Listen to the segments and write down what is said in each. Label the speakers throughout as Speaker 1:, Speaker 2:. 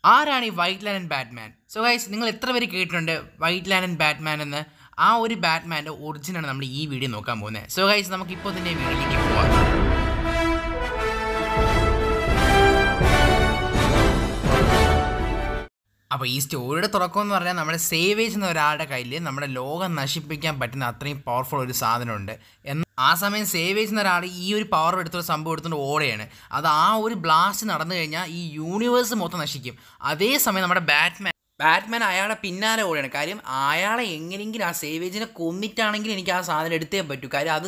Speaker 1: ആരാണ് ഈ white lan and Batman? So guys, നിങ്ങൾ എത്ര പേര് കേട്ടിട്ടുണ്ട് വൈറ്റ് ലാൻ ആൻഡ് ബാറ്റ്മാൻ എന്ന്? ആ ഒരു ബാറ്റ്മാൻ്റെ ഒറിജിനാണ് നമ്മൾ ഈ വീഡിയോ നോക്കാൻ പോകുന്നത്. സോ ഗൈസ്, നമുക്കിപ്പോൾ തന്നെ വീഡിയോയിലേക്ക് പോവാം. അപ്പോൾ ഈ സ്റ്റോറിയുടെ തുടക്കം എന്ന് പറഞ്ഞാൽ നമ്മുടെ സേവേജ് എന്ന ഒരാളുടെ കയ്യിൽ നമ്മുടെ ലോകം നശിപ്പിക്കാൻ പറ്റുന്ന അത്രയും പവർഫുൾ ഒരു സാധനമുണ്ട്. എന്നാൽ ആ സമയം സേവേജ് എന്ന ഒരാൾ ഈ ഒരു പവർ എടുത്തൊരു സംഭവം എടുത്തുകൊണ്ട് ഓടുകയാണ്. അത് ആ ഒരു ബ്ലാസ്റ്റ് നടന്നു കഴിഞ്ഞാൽ ഈ യൂണിവേഴ്സ് മൊത്തം നശിക്കും. അതേസമയം നമ്മുടെ ബാറ്റ്മാൻ അയാളെ പിന്നാലെ ഓടുകയാണ്. കാര്യം അയാളെ എങ്ങനെയെങ്കിലും ആ സേവേജിനെ കൊന്നിട്ടാണെങ്കിൽ എനിക്ക് ആ സാധനം എടുത്തേ പറ്റൂ. കാര്യം അത്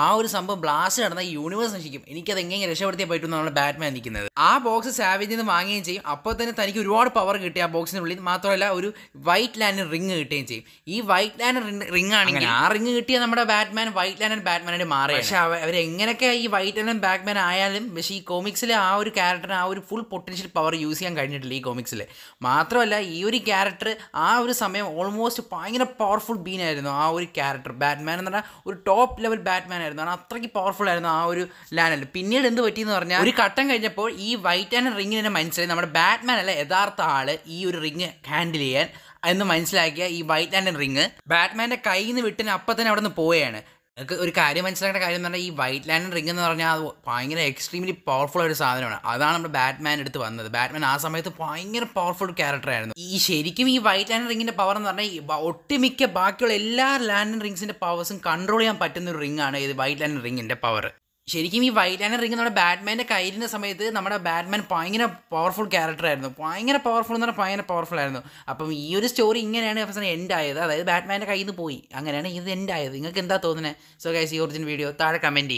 Speaker 1: ആ ഒരു സംഭവം ബ്ലാസ്റ്റ് നടന്നാൽ ഈ യൂണിവേഴ്സ് നശിക്കും. എനിക്കത് എങ്ങനെ രക്ഷപ്പെടുത്തിയേ പറ്റും എന്നാണ് ബാറ്റ്മാൻ നിൽക്കുന്നത്. ആ ബോക്സ് സാവേജിൽ നിന്ന് വാങ്ങുകയും ചെയ്യും. അപ്പോൾ തന്നെ തനിക്ക് ഒരുപാട് പവർ കിട്ടി ആ ബോക്സിനുള്ളിൽ. മാത്രമല്ല ഒരു വൈറ്റ് ലാൻഡ് റിങ് കിട്ടുകയും ചെയ്യും. ഈ വൈറ്റ് ലാൻഡ് റിങ് ആണെങ്കിൽ ആ റിങ് കിട്ടിയ നമ്മുടെ ബാറ്റ്മാൻ വൈറ്റ് ലാൻഡ് ആൻഡ് ബാറ്റ്മാനായിട്ട് മാറി. പക്ഷേ അവരെങ്ങനെയൊക്കെ ഈ വൈറ്റ് ലാൻഡ് ആൻഡ് ബാറ്റ്മാൻ ആയാലും പക്ഷേ ഈ കോമിക്സിലെ ആ ഒരു ക്യാരക്ടറിന് ആ ഒരു ഫുൾ പൊട്ടൻഷ്യൽ പവർ യൂസ് ചെയ്യാൻ കഴിഞ്ഞിട്ടില്ല ഈ കോമിക്സിൽ. മാത്രമല്ല ഈ ഒരു ക്യാരക്ടർ ആ ഒരു സമയം ഓൾമോസ്റ്റ് ഭയങ്കര പവർഫുൾ ബീനായിരുന്നു. ആ ഒരു ക്യാരക്ടർ ബാറ്റ്മാൻ എന്ന് പറഞ്ഞാൽ ഒരു ടോപ്പ് ലെവൽ ബാറ്റ്മാൻ ആയിരുന്നു. കാരണം അത്രയ്ക്ക് പവർഫുൾ ആയിരുന്നു ആ ഒരു ലാൻഡിൽ. പിന്നീട് എന്ത് പറ്റിയെന്ന് പറഞ്ഞാൽ ഒരു ഘട്ടം കഴിഞ്ഞപ്പോൾ ഈ വൈറ്റ് ആൻഡ് റിങ്ങിന് തന്നെ മനസ്സിലായി നമ്മുടെ ബാറ്റ്മാൻ അല്ല യഥാർത്ഥ ആള് ഈ ഒരു റിങ് ഹാൻഡിൽ ചെയ്യാൻ എന്ന് മനസ്സിലാക്കിയ ഈ വൈറ്റ് ആൻഡ് റിങ് ബാറ്റ്മാൻ്റെ കയ്യിൽ നിന്ന് വിട്ടിന് അപ്പം തന്നെ അവിടെ നിന്ന് പോവുകയാണ്. നിങ്ങൾക്ക് ഒരു കാര്യം മനസ്സിലാക്കേണ്ട കാര്യം എന്ന് പറഞ്ഞാൽ ഈ വൈറ്റ് ലാൻഡ് റിംഗ് എന്ന് പറഞ്ഞാൽ അത് ഭയങ്കര എക്സ്ട്രീംലി പവർഫുൾ ഒരു സാധനമാണ്. അതാണ് നമ്മുടെ ബാറ്റ്മാൻ എടുത്ത് വന്നത്. ബാറ്റ്മാൻ ആ സമയത്ത് ഭയങ്കര പവർഫുൾ ക്യാരക്ടറായിരുന്നു. ഈ ശരിക്കും ഈ വൈറ്റ് ലാൻഡ് റിങ്ങിൻ്റെ പവർ എന്ന് പറഞ്ഞാൽ ഒട്ടുമിക്ക ബാക്കിയുള്ള എല്ലാ ലാൻഡ് റിങ്സിൻ്റെ പവേഴ്സും കൺട്രോൾ ചെയ്യാൻ പറ്റുന്ന ഒരു റിംഗാണ് ഇത് വൈറ്റ് ലാൻഡ് റിങ്ങിൻ്റെ പവർ. ശരിക്കും ഈ വൈറ്റ് ലാൻഡ് റിംഗ് നമ്മുടെ ബാറ്റ്മാൻ്റെ കയ്യിലിൻ്റെ സമയത്ത് നമ്മുടെ ബാറ്റ്മാൻ ഭയങ്കര പവർഫുൾ ക്യാരക്ടറായിരുന്നു. ഭയങ്കര പവർഫുൾ എന്ന് പറഞ്ഞാൽ ഭയങ്കര പവർഫുൾ ആയിരുന്നു. അപ്പം ഈ ഒരു സ്റ്റോറി ഇങ്ങനെയാണ് അവസാനം എൻഡ് ആയത്. അതായത് ബാറ്റ്മാൻ്റെ കയ്യിൽ നിന്ന് പോയി. അങ്ങനെയാണ് ഇത് എൻഡ് ആയത്. നിങ്ങൾക്ക് എന്താ തോന്നുന്നത്? സോ ഗൈസ്, ഈ ഒറിജിനൽ വീഡിയോ താഴെ കമൻറ്റ് ചെയ്യുക.